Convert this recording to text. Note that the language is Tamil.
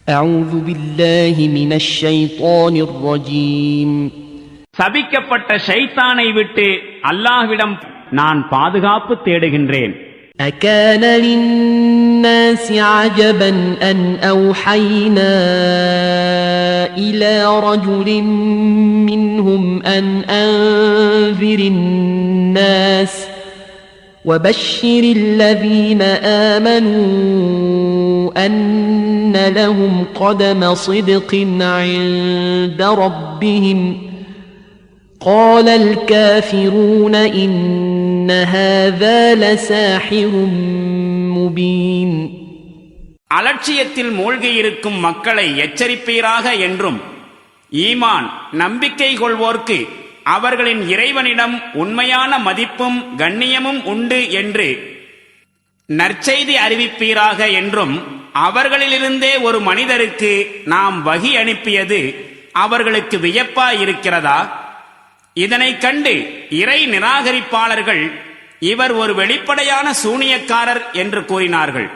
أعوذ بالله من الشيطان الرجيم. சபிக்கப்பட்ட ஷைத்தானை விட்டு அல்லாஹ்விடம் நான் பாதுகாப்பு தேடுகின்றேன். أكان للناس عجبا أن أوحينا إلى رجل منهم أن أنذر الناس وبشر الذين آمنوا أن لهم قدم صدق عند ربهم قال الكافرون إن هذا لساحر مبين. அலட்சியத்தில் மூழ்கியிருக்கும் மக்களை எச்சரிப்பீராக என்றும் ஈமான் நம்பிக்கை கொள்வோர்க்கு அவர்களின் இறைவனிடம் உண்மையான மதிப்பும் கண்ணியமும் உண்டு என்று நற்செய்தி அறிவிப்பீராக என்றும் அவர்களிலிருந்தே ஒரு மனிதருக்கு நாம் வஹி அனுப்பியது அவர்களுக்கு வியப்பாயிருக்கிறதா? இதனைக் கண்டு இறை நிராகரிப்பாளர்கள் இவர் ஒரு வெளிப்படையான சூனியக்காரர் என்று கூறினார்கள்.